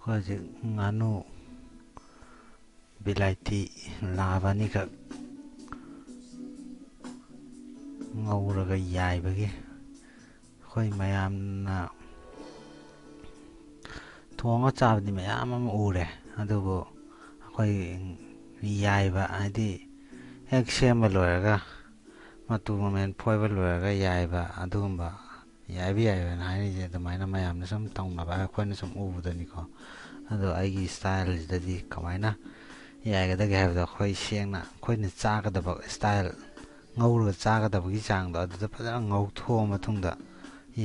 ꯍꯧꯖꯤꯛ ꯉꯥꯅꯨ ꯕꯤꯂꯥꯏꯇꯤ ꯂꯥꯕ ꯑꯅꯤꯈꯛ ꯉꯧꯔꯒ ꯌꯥꯏꯕꯒꯤ ꯑꯩꯈꯣꯏ ꯃꯌꯥꯝꯅ ꯊꯣꯡꯉ ꯆꯥꯕꯗꯤ ꯃꯌꯥꯝ ꯑꯃ ꯎꯔꯦ, ꯑꯗꯨꯕꯨ ꯑꯩꯈꯣই ꯌꯥꯏꯕ ꯍꯥꯏꯗꯤ ꯍꯦꯛ ꯁꯦꯝꯕ ꯂꯣꯏꯔꯒ ꯃꯇꯨ ꯃꯃꯦꯟ ꯐꯣꯏꯕ ꯂꯣꯏꯔꯒ ꯌꯥꯏꯕ, ꯑꯗꯨꯒꯨꯝꯕ ꯌꯥꯏꯕ ꯌꯥꯏꯕꯅ ꯍꯥꯏꯔꯤꯁꯦ ꯑꯗꯨꯃꯥꯏꯅ ꯃꯌꯥꯝꯅ ꯁꯨꯝ ꯇꯧꯅꯕ ꯑꯩꯈꯣꯏꯅ ꯁꯨꯝ ꯎꯕꯗꯅꯤꯀꯣ. ꯑꯗꯣ ꯑꯩꯒꯤ ꯁ꯭ꯇꯥꯏꯜꯁꯤꯗꯗꯤ ꯀꯃꯥꯏꯅ ꯌꯥꯏꯒꯗꯒꯦ ꯍꯥꯏꯕꯗꯣ ꯑꯩꯈꯣꯏ ꯁꯦꯡꯅ ꯑꯩꯈꯣꯏꯅ ꯆꯥꯒꯗꯕ ꯁ꯭ꯇꯥꯏꯜ, ꯉꯧꯔꯒ ꯆꯥꯒꯗꯕꯒꯤ ꯆꯥꯡꯗꯣ ꯑꯗꯨꯗ ꯐꯖꯅ ꯉꯧꯊꯣꯛꯑ ꯃꯇꯨꯡꯗ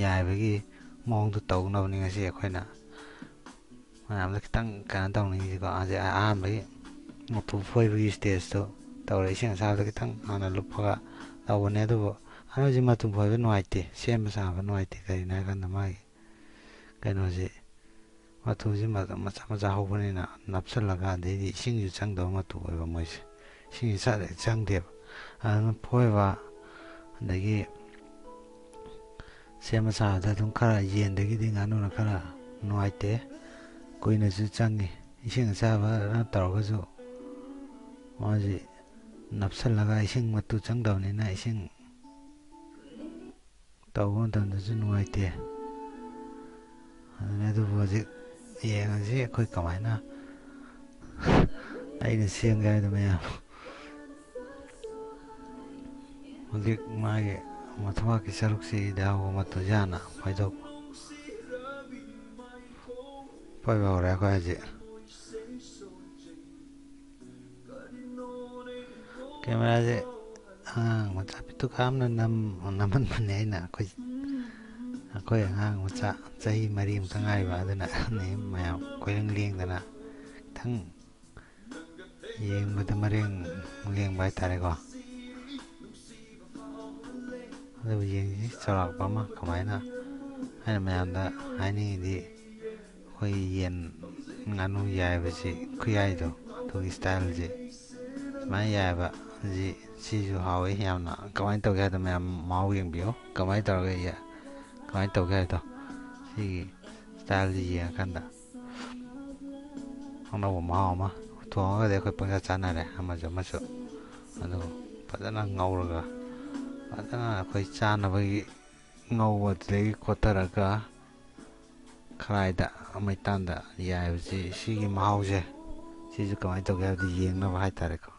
ꯌꯥꯏꯕꯒꯤ ꯃꯑꯣꯡꯗꯣ ꯇꯧꯅꯕꯅꯤ ꯉꯁꯤ ꯑꯩꯈꯣꯏꯅ ꯃꯌꯥꯝꯗ ꯈꯤꯇꯪ ꯀꯩꯅꯣ ꯇꯧꯅꯤꯡꯉꯤꯁꯤꯀꯣ. ꯍꯧꯖꯤꯛ ꯑꯍꯥꯟꯕꯒꯤ ꯃꯇꯨ ꯐꯣꯏꯕꯒꯤ ꯁ꯭ꯇꯦꯖꯇꯣ ꯇꯧꯔꯦ. ꯏꯁꯤꯡ ꯑꯁꯥꯕꯗ ꯈꯤꯇꯪ ꯍꯥꯟꯅ ꯂꯨꯞꯄꯒ ꯇꯧꯕꯅꯦ, ꯑꯗꯨꯕꯨ ꯍꯧꯖꯤꯛ ꯃꯇꯨ ꯐꯣꯏꯕ ꯅꯨꯡꯉꯥꯏꯇꯦ, ꯁꯦꯝꯕ ꯁꯥꯕ ꯅꯨꯡꯉꯥꯏꯇꯦ. ꯀꯔꯤꯒꯤꯅꯣ ꯍꯥꯏꯀꯥꯟꯗ ꯃꯥꯒꯤ ꯀꯩꯅꯣꯁꯤ ꯃꯇꯨꯁꯤ ꯃꯆꯥ ꯃꯆꯥ ꯍꯧꯕꯅꯤꯅ ꯅꯞꯁꯤꯜꯂꯒ, ꯑꯗꯩꯗꯤ ꯏꯁꯤꯡꯁꯨ ꯆꯪꯗꯕ ꯃꯇꯨ ꯑꯣꯏꯕ ꯃꯣꯏꯁꯦ, ꯏꯁꯤꯡꯁꯤ ꯆꯪꯗꯦꯕ. ꯑꯗꯨꯅ ꯐꯣꯏꯕ ꯑꯗꯒꯤ ꯁꯦꯝꯕ ꯁꯥꯕꯗ ꯑꯗꯨꯝ ꯈꯔ ꯌꯦꯟꯗꯒꯤꯗꯤ ꯉꯥꯅꯨꯅ ꯈꯔ ꯅꯨꯡꯉꯥꯏꯇꯦ, ꯀꯨꯏꯅꯁꯨ ꯆꯪꯉꯤ. ꯏꯁꯤꯡ ꯑꯁꯥꯕꯅ ꯇꯧꯔꯒꯁꯨ ꯃꯥꯁꯤ ꯅꯞꯁꯤꯜꯂꯒ ꯏꯁꯤꯡ ꯃꯇꯨ ꯆꯪꯗꯕꯅꯤꯅ ꯏꯁꯤꯡ ꯇꯧꯕ ꯃꯇꯝꯗꯁꯨ ꯅꯨꯡꯉꯥꯏꯇꯦ. ꯑꯗꯨꯕꯨ ꯍꯧꯖꯤꯛ ꯌꯦꯡꯉꯁꯤ ꯑꯩꯈꯣꯏ ꯀꯃꯥꯏꯅ ꯑꯩꯅ ꯁꯦꯝꯒꯦ ꯍꯥꯏꯕꯗꯣ. ꯃꯌꯥꯝ ꯍꯧꯖꯤꯛ ꯃꯥꯒꯤ ꯃꯊꯕꯥꯛꯀꯤ ꯁꯔꯨꯛꯁꯤꯗ ꯍꯧꯕ ꯃꯇꯨꯁꯤ ꯍꯥꯟꯅ ꯐꯣꯏꯗꯣꯛꯄ ꯍꯧꯔꯦ ꯑꯩꯈꯣꯏ ꯍꯧꯖꯤꯛ. ꯀꯦꯃꯦꯔꯥꯁꯦ ꯑꯉꯥꯡ ꯃꯆꯥ ꯄꯤꯇꯨ ꯀꯥꯝꯅ ꯅꯝꯍꯟꯕꯅꯦ ꯑꯩꯅ. ꯑꯩꯈꯣꯏ ꯑꯉꯥꯡ ꯃꯆꯥ ꯆꯍꯤ 4ꯃꯨꯛꯇ ꯉꯥꯏꯕ, ꯑꯗꯨꯅ ꯃꯌꯥꯝ ꯀꯣꯏꯂꯦꯡ ꯂꯦꯡꯗꯅ ꯈꯤꯇꯪ ꯌꯦꯡꯕꯗ ꯃꯔꯦꯡ ꯂꯦꯡꯕ ꯍꯥꯏꯇꯥꯔꯦꯀꯣ. ꯑꯗꯨꯕꯨ ꯌꯦꯡꯁꯤ ꯆꯥꯎꯔꯥꯛꯄ ꯑꯃ ꯀꯃꯥꯏꯅ. ꯑꯩꯅ ꯃꯌꯥꯝꯗ ꯍꯥꯏꯅꯤꯡꯉꯤꯗꯤ ꯑꯩꯈꯣꯏ ꯌꯦꯟ ꯉꯥꯅꯨ ꯌꯥꯏꯕꯁꯤ ꯈꯨꯌꯥꯏꯗꯣ, ꯑꯗꯨꯒꯤ ꯁ꯭ꯇꯥꯏꯜꯁꯤ ꯁꯨꯃꯥꯏꯅ ꯌꯥꯏꯕ ꯁꯤꯁꯨ ꯍꯥꯎꯋꯤ ꯌꯥꯝꯅ. ꯀꯃꯥꯏꯅ ꯇꯧꯒꯦ ꯍꯥꯏꯕꯗꯣ ꯃꯌꯥꯝ ꯃꯍꯥꯎ ꯌꯦꯡꯕꯤꯌꯨ. ꯀꯃꯥꯏꯅ ꯇꯧꯔꯒ ꯀꯃꯥꯏꯅ ꯇꯧꯒꯦ ꯍꯥꯏꯕꯗꯣ ꯁꯤꯒꯤ ꯁ꯭ꯇꯥꯏꯜꯁꯤ ꯌꯦꯡꯉꯀꯥꯟꯗ ꯑꯅꯧꯕ ꯃꯍꯥꯎ ꯑꯃ ꯊꯣꯡꯉꯒꯗꯤ ꯑꯩꯈꯣꯏ ꯄꯪꯆꯥ ꯆꯥꯅꯔꯦ ꯑꯃꯁꯨ ꯑꯃꯁꯨ. ꯑꯗꯨ ꯐꯖꯅ ꯉꯧꯔꯒ ꯐꯖꯅ ꯑꯩꯈꯣই ꯆꯥꯅꯕꯒꯤ ꯉꯧꯕꯗꯨꯗꯒꯤ ꯈꯣꯠꯊꯔꯒ ꯈꯔꯥꯏꯗ ꯃꯩꯇꯥꯟꯗ ꯌꯥꯏꯕꯁꯤ, ꯁꯤꯒꯤ ꯃꯍꯥꯎꯁꯦ ꯁꯤꯁꯨ ꯀꯃꯥꯏꯅ ꯇꯧꯒꯦ ꯍꯥꯏꯕꯗꯨ ꯌꯦꯡꯅꯕ ꯍꯥꯏꯇꯥꯔꯦꯀꯣ.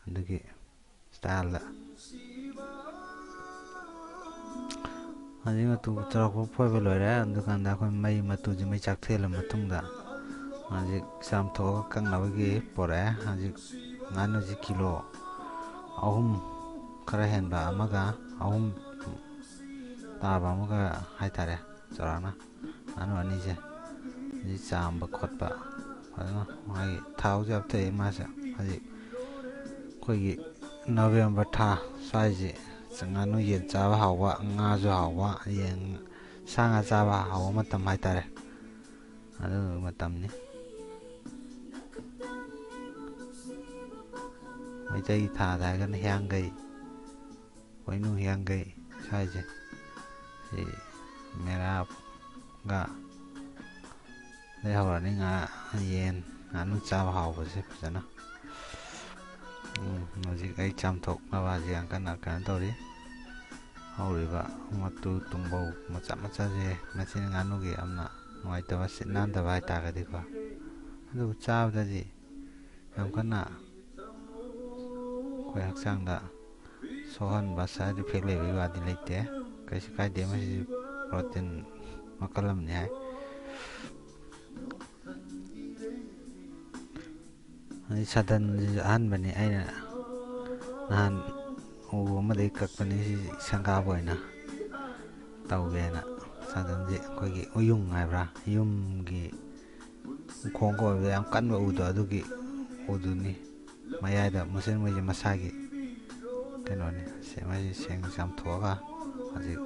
ꯑꯗꯨꯒꯤ ꯁ꯭ꯇꯥꯏꯜꯗ ꯍꯧꯖꯤꯛ ꯃꯇꯨ ꯆꯥꯎꯔꯥꯛꯄ ꯐꯣꯏꯕ ꯂꯣꯏꯔꯦ. ꯑꯗꯨꯀꯥꯟꯗ ꯑꯩꯈꯣꯏ ꯃꯇꯨꯁꯤ ꯃꯩ ꯆꯥꯛꯊꯦꯜꯂ ꯃꯇꯨꯡꯗ ꯍꯧꯖꯤꯛ ꯆꯥꯝꯊꯣꯛꯑꯒ ꯀꯪꯅꯕꯒꯤ ꯄꯣꯔꯛꯑꯦ. ꯍꯧꯖꯤꯛ ꯉꯥꯅꯨꯁꯤ ꯀꯤꯂꯣ 3 ꯈꯔ ꯍꯦꯟꯕ ꯑꯃꯒ 3 ꯇꯥꯕ ꯑꯃꯒ ꯍꯥꯏꯇꯥꯔꯦ ꯆꯥꯎꯔꯥꯛꯅ. ꯉꯥꯅꯨ ꯑꯅꯤꯁꯦ ꯍꯧꯖꯤꯛ ꯆꯥꯝꯕ ꯈꯣꯠꯄ ꯐꯖꯅ ꯃꯥꯒꯤ ꯊꯥꯎꯁꯨ ꯍꯥꯞꯊꯛꯏ. ꯃꯥꯁꯦ ꯍꯧꯖꯤꯛ ꯑꯩꯈꯣꯏꯒꯤ ꯅꯕꯦꯝꯕꯔ ꯊꯥ ꯁ꯭ꯋꯥꯏꯁꯤ ꯉꯥꯅꯨ ꯌꯦꯟ ꯆꯥꯕ ꯍꯥꯎꯕ, ꯉꯥꯁꯨ ꯍꯥꯎꯕ, ꯁꯥ ꯉꯥ ꯆꯥꯕ ꯍꯥꯎꯕ ꯃꯇꯝ ꯍꯥꯏꯇꯥꯔꯦ, ꯑꯗꯨ ꯃꯇꯝꯅꯤ. ꯃꯩꯇꯩꯒꯤ ꯊꯥꯗ ꯍꯥꯏꯔꯒꯅ ꯍꯤꯌꯥꯡꯒꯩ, ꯄꯣꯏꯅꯨ ꯍꯤꯌꯥꯡꯒꯩ ꯁ꯭ꯋꯥꯏꯁꯦ, ꯁꯤ ꯃꯦꯔꯥꯒ ꯍꯧꯔꯅꯤ. ꯌꯦꯟ ꯉꯥꯅꯨ ꯆꯥꯕ ꯍꯥꯎꯕꯁꯦ ꯐꯖꯅ. ꯍꯧꯖꯤꯛ ꯑꯩ ꯆꯥꯝꯊꯣꯛꯅꯕ ꯍꯧꯖꯤꯛ ꯌꯥꯝ ꯀꯟꯅ ꯀꯩꯅꯣ ꯇꯧꯔꯤ. ꯍꯧꯔꯤꯕ ꯃꯇꯨ ꯇꯨꯡꯕꯧ ꯃꯆꯥ ꯃꯆꯥꯁꯦ ꯃꯁꯤꯅ ꯉꯥꯅꯨꯒꯤ ꯌꯥꯝꯅ ꯅꯨꯡꯉꯥꯏꯇꯕ, ꯁꯤꯠ ꯅꯥꯟꯗꯕ ꯍꯥꯏꯇꯥꯔꯒꯗꯤꯀꯣ. ꯑꯗꯨꯕꯨ ꯆꯥꯕꯗꯗꯤ ꯌꯥꯝ ꯀꯟꯅ ꯑꯩꯈꯣꯏ ꯍꯛꯆꯥꯡꯗ ꯁꯣꯛꯍꯟꯕ ꯁꯥꯏꯠ ꯏꯐꯦꯛ ꯂꯩꯕꯒꯤ ꯋꯥꯗꯤ ꯂꯩꯇꯦ, ꯀꯩꯁꯨ ꯀꯥꯏꯗꯦ. ꯃꯁꯤ ꯄ꯭ꯔꯣꯇꯤꯟ ꯃꯈꯜ ꯑꯃꯅꯤ ꯍꯥꯏ. ꯁꯥꯗꯟꯁꯤꯁꯨ ꯑꯍꯥꯟꯕꯅꯤ, ꯑꯩꯅ ꯅꯍꯥꯟ ꯎ ꯑꯃꯗꯒꯤ ꯀꯛꯄꯅꯤ. ꯁꯤ ꯁꯪꯒꯥꯕ ꯑꯣꯏꯅ ꯇꯧꯒꯦꯅ. ꯁꯥꯗꯟꯁꯤ ꯑꯩꯈꯣꯏꯒꯤ ꯎꯌꯨꯡ ꯍꯥꯏꯕ꯭ꯔꯥ, ꯌꯨꯝꯒꯤ ꯎꯈꯣꯡꯒ ꯑꯣꯏꯕꯗ ꯌꯥꯝ ꯀꯟꯕ ꯎꯗꯣ, ꯑꯗꯨꯒꯤ ꯎꯗꯨꯅꯤ. ꯃꯌꯥꯏꯗ ꯃꯨꯁꯤꯟ ꯃꯨꯏꯁꯦ ꯃꯁꯥꯒꯤ ꯀꯩꯅꯣꯅꯤ. ꯃꯁꯤ ꯁꯦꯡꯅ ꯆꯥꯝꯊꯣꯛꯑꯒ ꯍꯧꯖꯤꯛ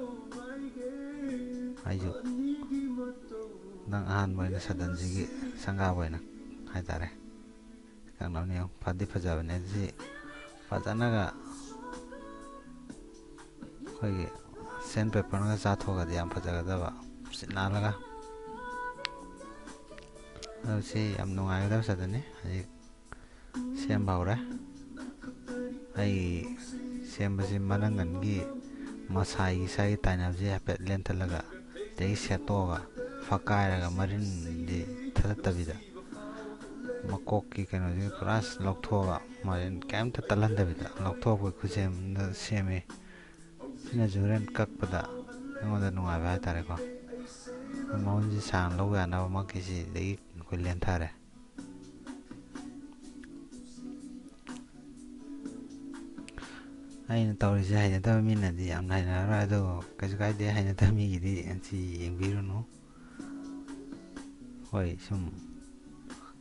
ꯑꯩꯁꯨ ꯅꯪ ꯑꯍꯥꯟꯕ ꯑꯣꯏꯅ ꯁꯥꯗꯟꯁꯤꯒꯤ ꯁꯪꯒꯥꯕ ꯑꯣꯏꯅ ꯍꯥꯏꯇꯥꯔꯦ ꯀꯛꯅꯕꯅꯤ. ꯐꯗꯤ ꯐꯖꯕꯅꯦ. ꯁꯤ ꯐꯖꯅꯒ ꯑꯩꯈꯣꯏꯒꯤ ꯁꯦꯟ ꯄꯦꯄꯔꯅꯒ ꯆꯥꯊꯣꯛꯑꯒꯗꯤ ꯌꯥꯝ ꯐꯖꯒꯗꯕ, ꯁꯤꯠ ꯅꯥꯜꯂꯒ. ꯑꯗꯣ ꯁꯤ ꯌꯥꯝ ꯅꯨꯡꯉꯥꯏꯒꯗꯕ ꯆꯠꯇꯅꯤ ꯍꯧꯖꯤꯛ ꯁꯦꯝꯕ ꯍꯧꯔꯦ ꯑꯩ ꯁꯦꯝꯕꯁꯤ ꯃꯅꯪꯒꯟꯒꯤ ꯃꯁꯥꯏꯒꯤ ꯁꯥꯏꯒꯤ ꯇꯥꯏꯅꯕꯁꯤ ꯍꯥꯏꯐꯦꯠ ꯂꯦꯟꯊꯠꯂꯒ ꯑꯗꯒꯤ ꯁꯦꯠꯇꯣꯛꯑꯒ ꯐꯛꯀꯥꯏꯔꯒ ꯃꯔꯤꯟꯗꯤ ꯊꯥꯗꯠꯇꯕꯤꯗ ꯃꯀꯣꯛꯀꯤ ꯀꯩꯅꯣꯁꯤ ꯄꯨꯔꯥ ꯂꯧꯊꯣꯛꯑꯒ ꯃꯔꯤꯟ ꯀꯩꯝꯇ ꯇꯠꯍꯟꯗꯕꯤꯗ ꯂꯧꯊꯣꯛꯄ ꯈꯨꯠꯁꯦꯝꯗ ꯁꯦꯝꯃꯤ ꯁꯤꯅꯁꯨ ꯍꯣꯔꯦꯟ ꯀꯛꯄꯗ ꯑꯩꯉꯣꯟꯗ ꯅꯨꯡꯉꯥꯏꯕ ꯍꯥꯏꯇꯥꯔꯦꯀꯣ ꯃꯎꯟꯁꯤ ꯁꯥꯡꯅ ꯂꯧꯕ ꯌꯥꯅꯕ ꯃꯛꯀꯤꯁꯤꯗꯒꯤ ꯑꯩꯈꯣই ꯂꯦꯟꯊꯔꯦ ꯑꯩꯅ ꯇꯧꯔꯤꯁꯦ ꯍꯩꯅꯗꯕ ꯃꯤꯅꯗꯤ ꯌꯥꯝꯅ ꯍꯩꯅꯔꯔꯣꯏ ꯑꯗꯨꯕꯨ ꯀꯩꯁꯨ ꯀꯥꯏꯗꯦ ꯍꯩꯅꯗꯕ ꯃꯤꯒꯤꯗꯤ ꯁꯤ ꯌꯦꯡꯕꯤꯔꯨꯅꯨ ꯍꯣꯏ ꯁꯨꯝ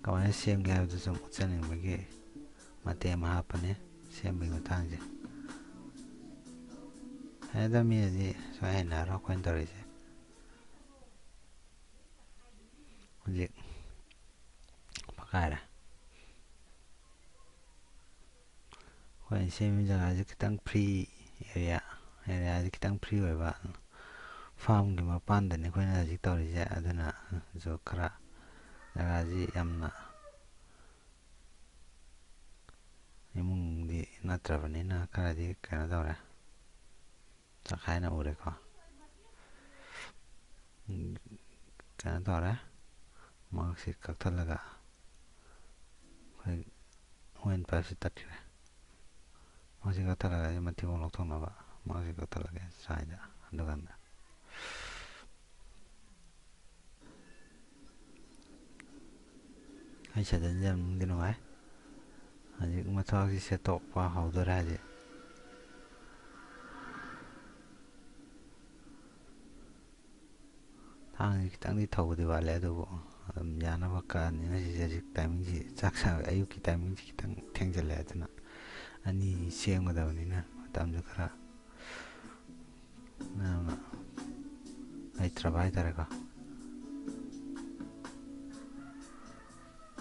ꯀꯃꯥꯏꯅ ꯁꯦꯝꯒꯦ ꯍꯥꯏꯕꯗꯨ ꯁꯨꯝ ꯎꯠꯆꯅꯤꯡꯕꯒꯤ ꯃꯇꯦꯛ ꯑꯃ ꯍꯥꯞꯄꯅꯦ ꯁꯦꯝꯕꯒꯤ ꯃꯇꯥꯡꯁꯦ ꯍꯩꯅꯗꯕ ꯃꯤꯅꯗꯤ ꯁꯨꯃꯥꯏꯅ ꯍꯩꯅꯔꯔꯣꯏ ꯑꯩꯈꯣꯏꯅ ꯇꯧꯔꯤꯁꯦ ꯍꯧꯖꯤꯛ ꯐꯛꯀꯥꯏꯔꯦ ꯑꯩꯈꯣꯏꯅ ꯁꯦꯝꯃꯤ ꯖꯒꯥꯁꯤ ꯈꯤꯇꯪ ꯐ꯭ꯔꯤ ꯑꯦꯔꯤꯌꯥꯁꯤ ꯈꯤꯇꯪ ꯐ꯭ꯔꯤ ꯑꯣꯏꯕ ꯐꯥꯔꯝꯒꯤ ꯃꯄꯥꯟꯗꯅꯤ ꯑꯩꯈꯣꯏꯅ ꯍꯧꯖꯤꯛ ꯇꯧꯔꯤꯁꯦ ꯑꯗꯨꯅꯁꯨ ꯈꯔ ꯖꯒꯥꯁꯤ ꯌꯥꯝꯅ ꯏꯃꯨꯡꯗꯤ ꯅꯠꯇ꯭ꯔꯕꯅꯤꯅ ꯈꯔꯗꯤ ꯀꯩꯅꯣ ꯇꯧꯔꯦ ꯆꯈꯥꯏꯅ ꯎꯔꯦꯀꯣ ꯀꯩꯅꯣ ꯇꯧꯔꯦ ꯃꯍꯥꯛꯁꯤ ꯀꯛꯊꯠꯂꯒ ꯑꯩꯈꯣꯏ ꯑꯣꯏꯟ ꯄꯥꯏꯞꯁꯤ ꯇꯠꯈ꯭ꯔꯦ ꯃꯍꯥꯛꯁꯤ ꯀꯛꯊꯠꯂꯒ ꯃꯊꯤꯕꯣꯡ ꯂꯧꯊꯣꯛꯅꯕ ꯃꯍꯥꯛꯁꯤ ꯀꯛꯊꯠꯂꯒꯦ ꯁ꯭ꯋꯥꯏꯗ ꯑꯗꯨꯀꯥꯟꯗ ꯑꯩ ꯁꯗꯟꯁꯦ ꯌꯥꯝ ꯅꯨꯡꯗꯤ ꯅꯨꯡꯉꯥꯏ ꯍꯧꯖꯤꯛ ꯃꯊꯛꯁꯤ ꯁꯦꯠꯇꯣꯛꯄ ꯍꯧꯗꯣꯔꯦ ꯍꯧꯖꯤꯛ ꯊꯥꯡꯁꯤ ꯈꯤꯇꯪꯗꯤ ꯊꯧꯕꯗꯤ ꯋꯥꯠꯂꯦ ꯑꯗꯨꯕꯨ ꯑꯗꯨꯝ ꯌꯥꯅꯕ ꯀꯛꯑꯅꯤꯅ ꯁꯤꯁꯦ ꯍꯧꯖꯤꯛ ꯇꯥꯏꯃꯤꯡꯁꯤ ꯆꯥꯛ ꯆꯥꯕ ꯑꯌꯨꯛꯀꯤ ꯇꯥꯏꯃꯤꯡꯁꯤ ꯈꯤꯇꯪ ꯊꯦꯡꯖꯤꯜꯂꯦ ꯑꯗꯨꯅ ꯑꯅꯤ ꯁꯦꯝꯒꯗꯕꯅꯤꯅ ꯃꯇꯝꯁꯨ ꯈꯔ ꯌꯥꯝꯅ ꯂꯩꯇ꯭ꯔꯕ ꯍꯥꯏꯇꯥꯔꯦꯀꯣ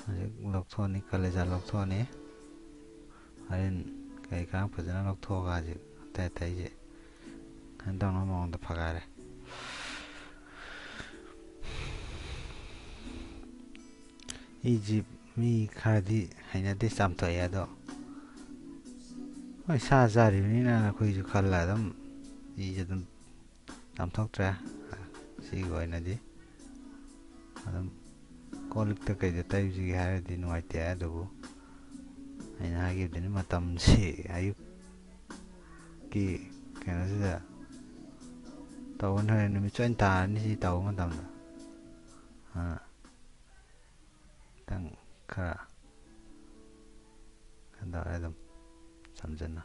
ꯍꯧꯖꯤꯛ ꯂꯧꯊꯣꯛꯑꯅꯤ ꯀꯂꯦꯖꯥ ꯂꯧꯊꯣꯛꯑꯅꯤ ꯍꯣꯔꯦꯟ ꯀꯔꯤ ꯀꯔꯥ ꯐꯖꯅ ꯂꯧꯊꯣꯛꯑꯒ ꯍꯧꯖꯤꯛ ꯑꯇꯩ ꯑꯇꯩꯁꯦ ꯀꯩꯅꯣ ꯇꯧꯅꯕ ꯃꯑꯣꯡꯗ ꯐꯒꯥꯏꯔꯦ ꯏꯁꯤ ꯃꯤ ꯈꯔꯗꯤ ꯍꯩꯅꯗꯦ ꯆꯥꯝꯊꯣꯛꯑꯦ ꯑꯗꯣ ꯍꯣꯏ ꯁꯥ ꯆꯥꯔꯤꯕꯅꯤꯅ ꯑꯩꯈꯣꯏꯁꯨ ꯈꯜꯂ ꯑꯗꯨꯝ ꯏꯁꯤ ꯑꯗꯨꯝ ꯆꯥꯝꯊꯣꯛꯇ꯭ꯔꯦ ꯁꯤꯒꯤ ꯑꯣꯏꯅꯗꯤ ꯑꯗꯨꯝ ꯀꯣꯜ ꯂꯤꯛꯇ ꯀꯩꯗ ꯇꯩꯕꯁꯤꯒꯦ ꯍꯥꯏꯔꯗꯤ ꯅꯨꯡꯉꯥꯏꯇꯦ ꯑꯗꯨꯕꯨ ꯑꯩꯅ ꯍꯥꯏꯈꯤꯕꯗꯨꯅꯤ ꯃꯇꯝꯁꯤ ꯑꯌꯨꯛꯀꯤ ꯀꯩꯅꯣꯁꯤꯗ ꯇꯧꯕꯅ ꯍꯣꯔꯦꯟ ꯅꯨꯃꯤꯠ ꯆꯣꯏꯅ ꯇꯥꯔꯅꯤ ꯁꯤ ꯇꯧꯕ ꯃꯇꯝꯗ ꯈꯤꯇꯪ ꯈꯔ ꯀꯩꯅꯣ ꯇꯧꯔꯦ ꯑꯗꯨꯝ ꯁꯝꯖꯟꯅ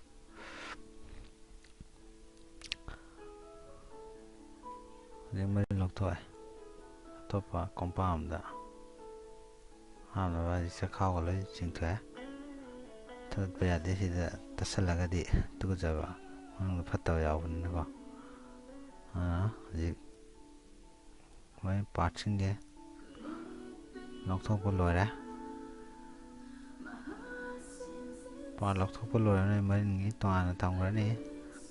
ꯍꯧꯖꯤꯛ ꯃꯔꯤ ꯂꯧꯊꯣꯛꯑꯦ ꯑꯇꯣꯞꯄ ꯀꯣꯝꯄꯥꯛ ꯑꯃꯗ ꯍꯥꯞꯅꯕ ꯆꯦꯈꯥꯎꯒ ꯂꯣꯏ ꯆꯤꯡꯊꯣꯛꯑꯦ ꯊꯥꯗꯠꯄ ꯌꯥꯗꯦ ꯁꯤꯗ ꯇꯠꯁꯜꯂꯒꯗꯤ ꯇꯨꯀꯠꯆꯕ ꯃꯅꯨꯡꯗ ꯐꯠꯇꯕ ꯌꯥꯎꯕꯅꯤꯅꯀꯣ ꯍꯧꯖꯤꯛ ꯃꯣꯏ ꯄꯥꯔꯠꯁꯤꯡꯁꯦ ꯂꯧꯊꯣꯛꯄ ꯂꯣꯏꯔꯦ ꯄꯥꯔꯠ ꯂꯧꯊꯣꯛꯄ ꯂꯣꯏꯔꯕꯅꯤꯅ ꯃꯔꯤꯟꯒꯤ ꯇꯣꯉꯥꯟꯅ ꯊꯝꯈ꯭ꯔꯅꯤ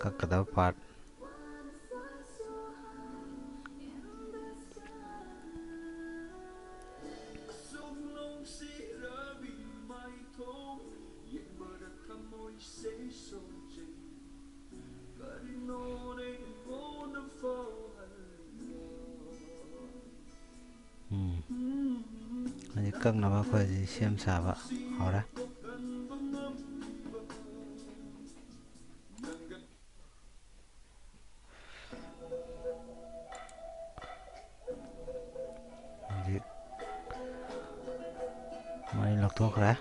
ꯀꯛꯀꯗꯕ ꯄꯥꯔꯠ ꯍꯧꯖꯤꯛ ꯀꯛꯅꯕ ꯑꯩꯈꯣꯏ ꯁꯦꯝ ꯁꯥꯕ ꯍꯧꯔꯦ ꯍꯧꯖꯤꯛ ꯃꯔꯤ ꯂꯧꯊꯣꯛꯈ꯭ꯔꯦ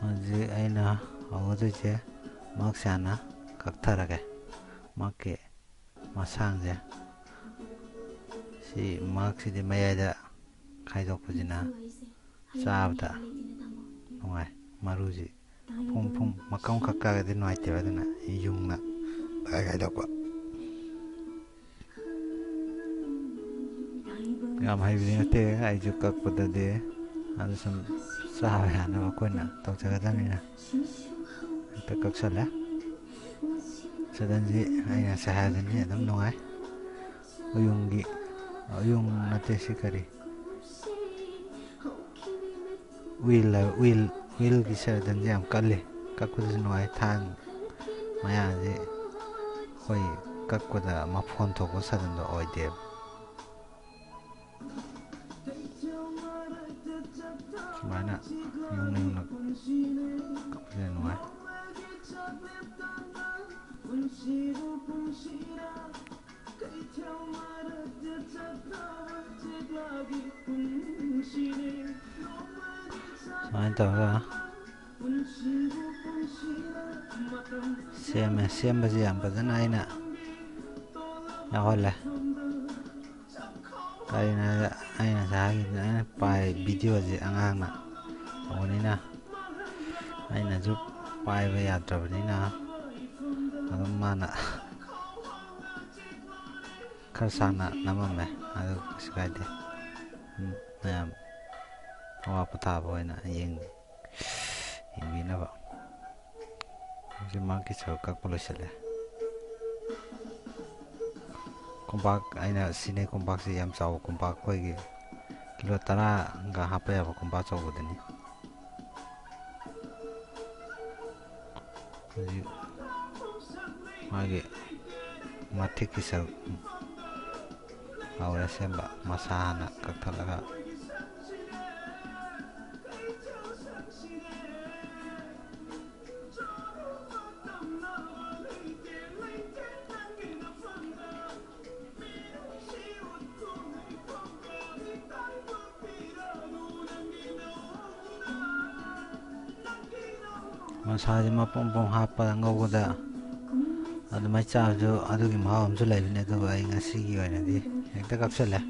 ꯍꯧꯖꯤꯛ ꯑꯩꯅ ꯍꯧꯒꯗꯣꯏꯁꯦ ꯃꯍꯥꯛꯁꯦ ꯍꯥꯟꯅ ꯀꯛꯊꯔꯒꯦ ꯃꯍꯥꯛꯀꯤ ꯃꯁꯥꯡꯁꯦ ꯁꯤ ꯃꯍꯥꯛꯁꯤꯗꯤ ꯃꯌꯥꯏꯗ ꯈꯥꯏꯗꯣꯛꯄꯁꯤꯅ ꯆꯥꯕꯗ ꯅꯨꯡꯉꯥꯏ ꯃꯔꯨꯁꯤ ꯃꯀꯝ ꯈꯛ ꯀꯛꯑꯒꯗꯤ ꯅꯨꯡꯉꯥꯏꯇꯦꯕ ꯑꯗꯨꯅ ꯌꯨꯡꯅ ꯈꯥꯏꯗꯣꯛꯄ ꯌꯥꯝ ꯍꯩꯕꯗꯤ ꯅꯠꯇꯦ ꯑꯩꯁꯨ ꯀꯛꯄꯗꯗꯤ ꯑꯗꯨ ꯁꯨꯝ ꯆꯥꯕ ꯌꯥꯅꯕ ꯑꯩꯈꯣꯏꯅ ꯇꯧꯖꯒꯗꯕꯅꯤꯅ ꯍꯦꯛꯇ ꯀꯛꯁꯜꯂꯦ ꯆꯗꯟꯁꯤ ꯑꯩꯅ ꯉꯁꯥꯏ ꯍꯥꯏꯕꯗꯨꯅꯤ ꯑꯗꯨꯝ ꯅꯨꯡꯉꯥꯏ uyung nate si kari wheel gi sadan jam kalle kakkudu nuai thang maya ji hoi kakkuda mafon thoko sadan do oide mana yung kakkudu nuai Main tau ka Siyam ba siyam pa dyan ay na Nakola Kaya na ay na sa akin ay pai video ji ang na Ako nina Ay na jup pai ba yatra ba nina Adong mana Karsana naman me Ado kasi kaya Nayam Awa patabo ay na yung binaba si maki sa kakpulo sila kumpak ay na sine kumpak si yam sawo kumpak ko igi kilo tara nga hapa ya kumpak sawo din ni magi matik isa awra semba masana kakalaga Masaji mapong hapa ngawda adu mai cha jo adu gi ma am ju lai ne do ai ngasi gi oi na di ekta kapsel la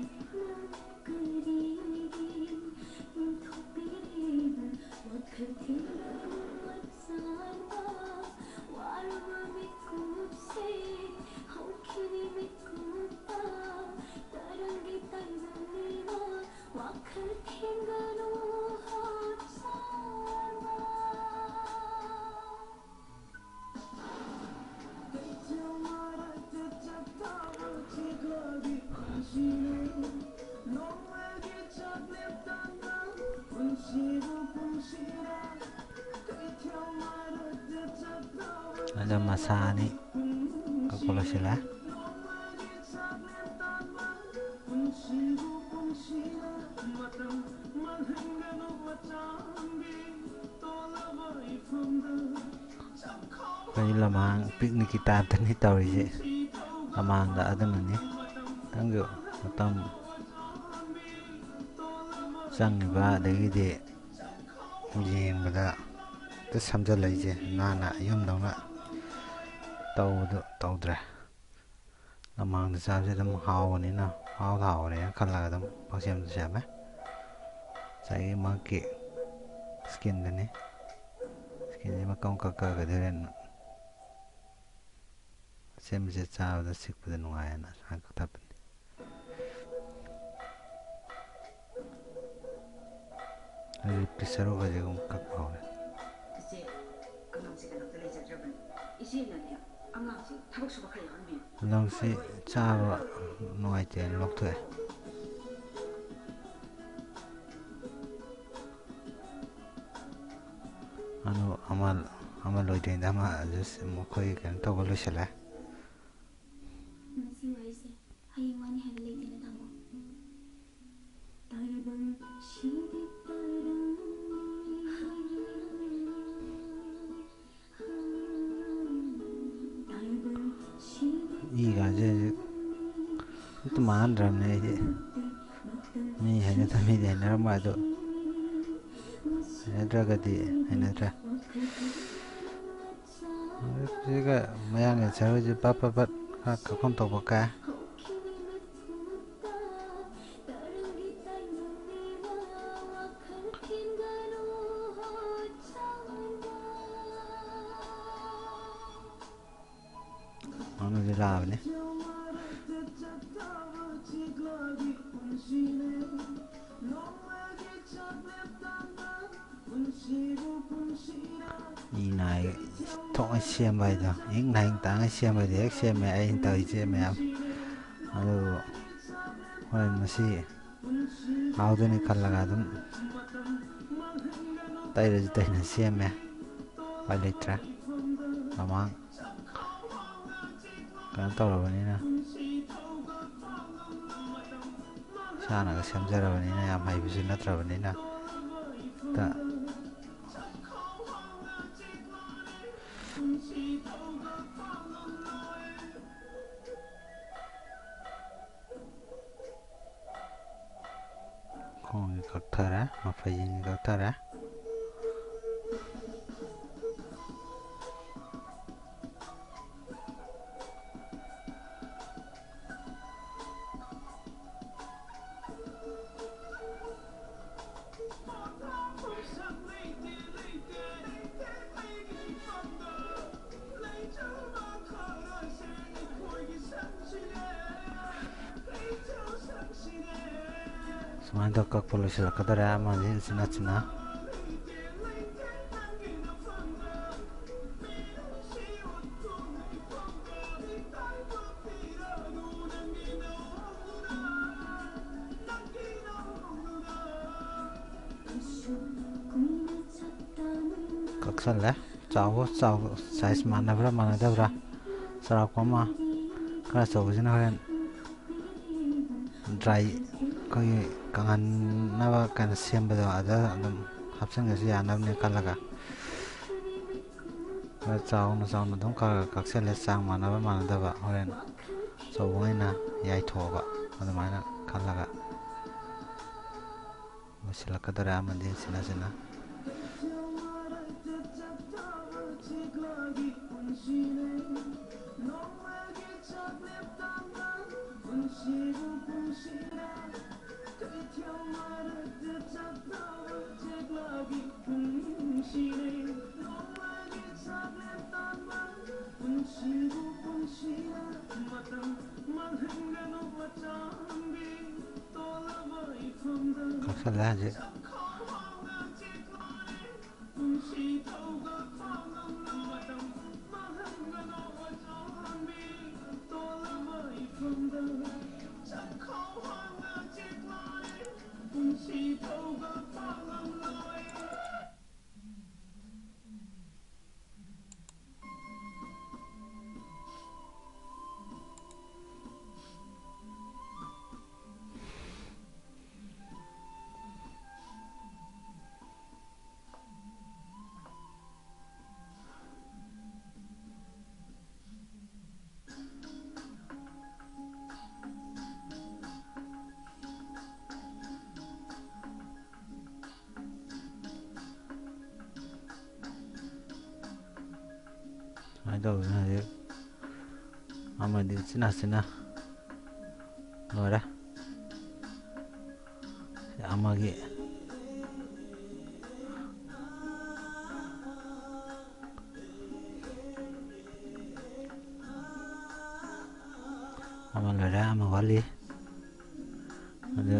ada masa ni kakolo sila kay lamang picnic kita tani tawri je lamang da adan ni tangyo matam sang ba dagi de yeng bada ta samja lai je nana yum dawna tawdra lamang da sabje dam hawani na hawre khalla dam pasyam jame sai maki skin dani skin ma kaung ka deren semje cha da sikpa nuaya na sa ka tap ai pisaro ga je ka kaure langsi chaba nuai te lok thue anu amal loi de dama just mo khoi kan to golo shala iga je itu man ram ne je ni hanya tami de na ma do na ga di na tra jiga mayang e charu je pa ka kon to ka anu je la ne ꯏꯅꯥꯏ ꯊꯣꯛꯅ ꯁꯦꯝꯕ ꯍꯥꯏꯗꯣ ꯏꯪ ꯅꯥꯏꯪ ꯇꯥꯡꯅ ꯁꯦꯝꯕꯗꯤ ꯍꯦꯛ ꯁꯦꯝꯃꯦ ꯑꯩꯅ ꯇꯧꯔꯤꯁꯦ ꯃꯌꯥꯝ ꯑꯗꯨꯕꯨ ꯍꯣꯔꯦꯟ ꯃꯁꯤ ꯍꯥꯎꯗꯣꯏꯅꯤ ꯈꯜꯂꯒ ꯑꯗꯨꯝ ꯇꯩꯔꯁꯨ ꯇꯩꯅ ꯁꯦꯝꯃꯦ ꯎꯄꯥꯏ ꯂꯩꯇ꯭ꯔꯦ ꯃꯃꯥꯡ ꯀꯩꯅꯣ ꯇꯧꯔꯕꯅꯤꯅ ꯏꯁꯥꯅꯒ ꯁꯦꯝꯖꯔꯕꯅꯤꯅ ꯌꯥꯝ ꯍꯩꯕꯁꯨ ꯅꯠꯇ꯭ꯔꯕꯅꯤꯅ ꯈꯣꯡꯁꯤ ꯀꯛꯊꯔꯦ ꯃꯐꯩꯁꯤꯡꯁꯤ ꯀꯛꯊꯔꯦ ꯁꯨꯃꯥꯏꯅ ꯇꯧ ꯀꯛꯄ ꯂꯣꯏꯁꯤꯜꯂꯛꯀꯗꯧꯔꯦ ꯑꯃꯗꯤ ꯎꯆꯤꯟ ꯀꯛꯁꯜꯂꯦ ꯆꯥꯎꯕ ꯁꯥꯏꯖ ꯃꯥꯟꯅꯕ꯭ꯔꯥ ꯃꯥꯟꯅꯗꯕ꯭ꯔꯥ ꯆꯥꯎꯔꯥꯛꯄ ꯑꯃ ꯈꯔ ꯑꯆꯧꯕꯁꯤꯅ ꯍꯣꯔꯦꯟ ꯗ꯭ꯔꯥꯏ ꯑꯩꯈꯣꯏꯒꯤ ꯀꯪꯍꯟꯅꯕ ꯀꯩꯅꯣ ꯁꯦꯝꯕꯗꯣ ꯑꯗ ꯑꯗꯨꯝ ꯍꯥꯞꯆꯤꯟꯒꯁꯨ ꯌꯥꯅꯕꯅꯦ ꯈꯜꯂꯒ ꯈꯔ ꯆꯥꯎꯅ ꯑꯗꯨꯝ ꯀꯛꯁꯜꯂꯦ ꯆꯥꯡ ꯃꯥꯟꯅꯕ ꯃꯥꯟꯅꯗꯕ ꯍꯣꯔꯦꯟ ꯑꯆꯧꯕꯉꯩꯅ ꯌꯥꯏꯊꯣꯛꯑꯕ ꯑꯗꯨꯃꯥꯏꯅ ꯈꯜꯂꯒ ꯂꯣꯏꯁꯤꯜꯂꯛꯀꯗꯧꯔꯦ ꯑꯃꯗꯤ ꯎꯆꯤꯟ ꯀꯛꯁꯜꯂꯦ ꯍꯧꯖꯤꯛ ꯁꯨꯃꯥꯏꯅ ꯇꯧꯗꯅ ꯍꯧꯖꯤꯛ ꯑꯃꯗꯤ ꯎꯆꯤꯟ ꯂꯣꯏꯔꯦ ꯑꯃꯒꯤ ꯑꯃ ꯂꯣꯏꯔꯦ ꯑꯃ ꯋꯥꯠꯂꯤ ꯑꯗꯨ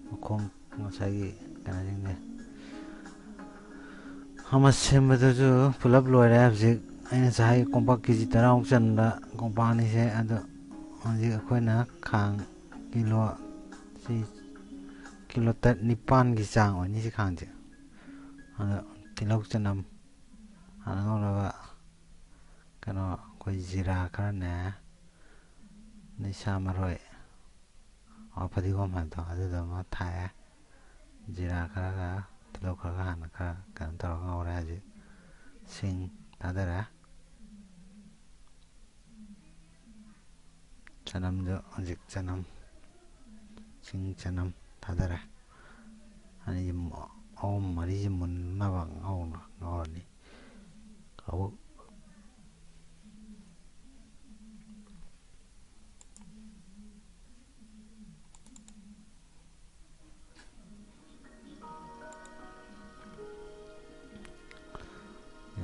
ꯃꯈꯣꯡ ꯉꯁꯥꯏꯒꯤ ꯀꯩꯅꯣꯁꯤꯡꯁꯦ ꯑꯃ ꯁꯦꯝꯕꯗꯨꯁꯨ ꯄꯨꯂꯞ ꯂꯣꯏꯔꯦ ꯍꯧꯖꯤꯛ ꯑꯩꯅ ꯉꯁꯥꯏ ꯀꯣꯝꯄꯥꯛ ꯀꯦꯖꯤ 10ꯃꯨꯛ ꯆꯟꯕ ꯀꯣꯝꯄꯥꯛ ꯑꯅꯤꯁꯦ ꯑꯗꯣ ꯍꯧꯖꯤꯛ ꯑꯩꯈꯣꯏꯅ ꯈꯥꯡ ꯀꯤꯂꯣ 9ꯒꯤ ꯆꯥꯡ ꯑꯣꯏꯅꯤ ꯁꯤ ꯈꯥꯡꯁꯦ ꯑꯗꯣ ꯇꯤꯜꯍꯧ ꯆꯅꯝ ꯍꯥꯟꯅ ꯉꯧꯔꯒ ꯀꯩꯅꯣ ꯑꯩꯈꯣꯏ ꯖꯤꯔꯥ ꯈꯔꯅꯦ ꯑꯗꯩ ꯁꯥ ꯃꯔꯣꯏ ꯐꯗꯤꯒꯣꯝ ꯍꯥꯏꯕꯗꯣ ꯑꯗꯨꯗꯨꯃ ꯊꯥꯛꯑꯦ ꯖꯤꯔꯥ ꯈꯔꯒ ꯇꯤꯜꯍꯧ ꯈꯔꯒ ꯍꯥꯟꯅ ꯈꯔ ꯀꯩꯅꯣ ꯇꯧꯔꯒ ꯉꯧꯔꯦ ꯍꯧꯖꯤꯛ ꯁꯤꯡ ꯊꯥꯗꯔꯦ ꯆꯅꯝꯁꯨ ꯍꯧꯖꯤꯛ ꯆꯅꯝ ꯊꯥꯗꯔꯦ ꯑꯅꯤꯁꯤ ꯑꯍꯨꯝ ꯃꯔꯤꯁꯤ ꯃꯨꯟꯅꯕ ꯉꯧꯔꯅꯤ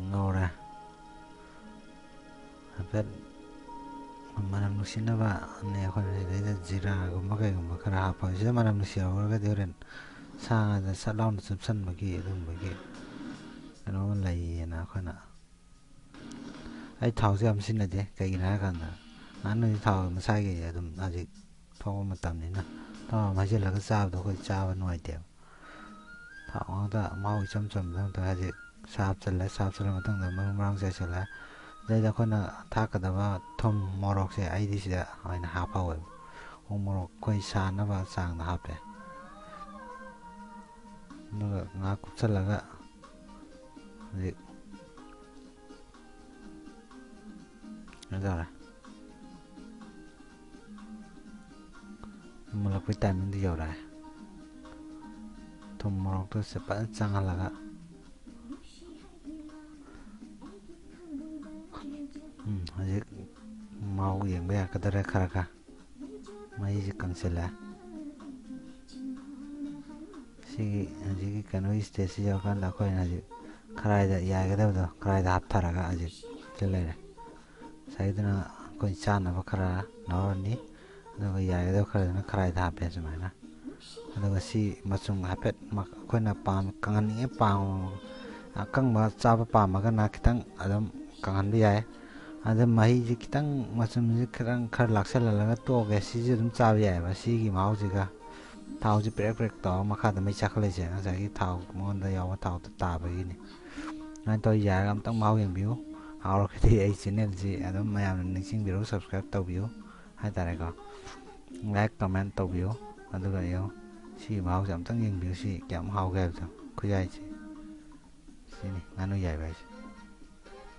ꯉꯧꯔꯦ ꯍꯥꯏꯐꯦꯠ ꯃꯅꯝ ꯅꯨꯡꯁꯤꯅꯕ ꯑꯩꯈꯣꯏꯅ ꯁꯤꯗꯩꯗ ꯖꯤꯔꯥꯒꯨꯝꯕ ꯀꯩꯒꯨꯝꯕ ꯈꯔ ꯍꯥꯞꯄ ꯁꯤꯗ ꯃꯅꯝ ꯅꯨꯡꯁꯤꯍꯧꯔꯒꯗꯤ ꯍꯣꯔꯦꯟ ꯁꯥꯉꯗ ꯁꯠ ꯂꯥꯎꯅ ꯆꯨꯞꯁꯟꯕꯒꯤ ꯑꯗꯨꯝꯕꯒꯤ ꯀꯩꯅꯣꯝꯃ ꯂꯩꯌꯦꯅ ꯑꯩꯈꯣꯏꯅ ꯑꯩ ꯊꯥꯎꯁꯦ ꯌꯥꯝ ꯁꯤꯖꯤꯟꯅꯗꯦ ꯀꯩꯒꯤꯅꯣ ꯍꯥꯏꯔꯀꯥꯟꯗ ꯉꯥꯅꯨꯗꯤ ꯊꯥꯎ ꯃꯁꯥꯒꯤ ꯑꯗꯨꯝ ꯍꯧꯖꯤꯛ ꯊꯣꯛꯄ ꯃꯇꯝꯅꯤꯅ ꯊꯥꯎ ꯍꯩꯖꯤꯜꯂꯒ ꯆꯥꯕꯗꯣ ꯑꯩꯈꯣꯏ ꯆꯥꯕ ꯅꯨꯡꯉꯥꯏꯇꯦꯕ ꯊꯥꯎ ꯉꯥꯛꯇ ꯃꯍꯥꯎ ꯏꯆꯝ ꯆꯝꯕꯗ ꯍꯧꯖꯤꯛ ꯁꯥ ꯍꯥꯞꯆꯤꯜꯂ ꯃꯇꯨꯡꯗ ꯃꯔꯨ ꯃꯔꯥꯡ ꯆꯥꯏꯁꯤꯜꯂꯦ ꯑꯗꯩꯗ ꯑꯩꯈꯣꯏꯅ ꯊꯥꯛꯀꯗꯕ ꯊꯨꯝ ꯃꯣꯔꯣꯛꯁꯦ ꯑꯩꯗꯤ ꯁꯤꯗ ꯑꯣꯏꯅ ꯍꯥꯞꯍꯧꯋꯦꯕ ꯎ ꯃꯣꯔꯣꯛ ꯑꯩꯈꯣꯏ ꯁꯥꯅꯕ ꯆꯥꯡꯗ ꯍꯥꯞꯄꯦ ꯑꯗꯨꯒ ꯉꯥꯏꯍꯥꯛ ꯀꯨꯞꯁꯜꯂꯒ ꯍꯧꯖꯤꯛ ꯀꯩꯗꯧꯔꯦ ꯃꯨꯜꯂꯛꯄꯩ ꯇꯥꯏꯃꯤꯡꯗ ꯌꯧꯔꯛꯑꯦ ꯊꯨꯝ ꯃꯣꯔꯣꯛꯇꯨ ꯐꯖꯅ ꯆꯪꯍꯜꯂꯒ ꯍꯧꯖꯤꯛ ꯃꯍꯥꯎ ꯌꯦꯡꯕ ꯌꯥꯔꯛꯀꯗꯧꯔꯦ ꯈꯔ ꯃꯍꯤꯁꯦ ꯀꯪꯁꯤꯜꯂꯦ ꯁꯤꯒꯤ ꯍꯧꯖꯤꯛꯀꯤ ꯀꯩꯅꯣꯒꯤ ꯁ꯭ꯇꯦꯖꯁꯤ ꯌꯧꯔꯀꯥꯟꯗ ꯑꯩꯈꯣꯏꯅ ꯍꯧꯖꯤꯛ ꯈꯔꯥꯏꯗ ꯌꯥꯏꯒꯗꯕꯗꯣ ꯈꯔꯥꯏꯗ ꯍꯥꯞꯊꯔꯒ ꯍꯧꯖꯤꯛ ꯁꯤ ꯂꯩꯔꯦ ꯉꯁꯥꯏꯗꯨꯅ ꯑꯩꯈꯣꯏ ꯆꯥꯅꯕ ꯈꯔ ꯂꯧꯔꯅꯤ ꯑꯗꯨꯒ ꯌꯥꯏꯒꯗꯕ ꯈꯔꯗꯨꯅ ꯈꯔꯥꯏꯗ ꯍꯥꯞꯄꯦ ꯁꯨꯃꯥꯏꯅ ꯑꯗꯨꯒ ꯁꯤ ꯃꯆꯨꯝ ꯍꯥꯏꯐꯦꯠ ꯑꯩꯈꯣꯏꯅ ꯀꯪꯍꯟꯅꯤꯡꯉꯦ ꯑꯀꯪꯕ ꯆꯥꯕ ꯄꯥꯝꯃꯒꯅ ꯈꯤꯇꯪ ꯑꯗꯨꯝ ꯀꯪꯍꯟꯕ ꯌꯥꯏ ꯑꯗ ꯃꯍꯤꯁꯦ ꯈꯤꯇꯪ ꯃꯆꯨꯝꯁꯦ ꯈꯔ ꯂꯥꯛꯁꯜꯍꯜꯂꯒ ꯇꯣꯛꯑꯒꯦ ꯁꯤꯁꯨ ꯑꯗꯨꯝ ꯆꯥꯕ ꯌꯥꯏꯑꯕ ꯁꯤꯒꯤ ꯃꯍꯥꯎꯁꯤꯒ ꯊꯥꯎꯁꯤ ꯄꯦꯔꯦꯛ ꯄꯦꯔꯦꯛ ꯇꯧꯔꯒ ꯃꯈꯥꯗ ꯃꯩ ꯆꯥꯈꯠꯂꯛꯏꯁꯦ ꯉꯁꯥꯏꯒꯤ ꯊꯥꯎ ꯃꯉꯣꯟꯗ ꯌꯥꯎꯕ ꯊꯥꯎꯗꯣ ꯇꯥꯕꯒꯤꯅꯤ ꯑꯗꯨꯃꯥꯏꯅ ꯇꯧꯔ ꯌꯥꯔꯒ ꯑꯝꯇꯪ ꯃꯍꯥꯎ ꯌꯦꯡꯕꯤꯌꯨ ꯍꯥꯎꯔꯒꯗꯤ ꯑꯩ ꯆꯦꯅꯦꯜꯁꯤ ꯑꯗꯨꯝ ꯃꯌꯥꯝꯅ ꯅꯤꯡꯁꯤꯡꯕꯤꯔꯒ ꯁꯕꯁꯀ꯭ꯔꯥꯏꯕ ꯇꯧꯕꯤꯌꯨ ꯍꯥꯏꯇꯥꯔꯦꯀꯣ ꯂꯥꯏꯛ ꯀꯃꯦꯟ ꯇꯧꯕꯤꯌꯨ ꯑꯗꯨꯒ ꯌꯦꯡꯉꯨ ꯁꯤꯒꯤ ꯃꯍꯥꯎꯁꯦ ꯑꯝꯇꯪ ꯌꯦꯡꯕꯤꯌꯨ ꯁꯤ ꯀꯌꯥꯝ ꯍꯥꯎꯒꯦ ꯍꯥꯏꯕꯗꯣ ꯈꯨꯌꯥꯏꯁꯦ ꯁꯤꯅꯤ ꯉꯥꯅꯨ ꯌꯥꯏꯕ ꯍꯥꯏꯁꯦ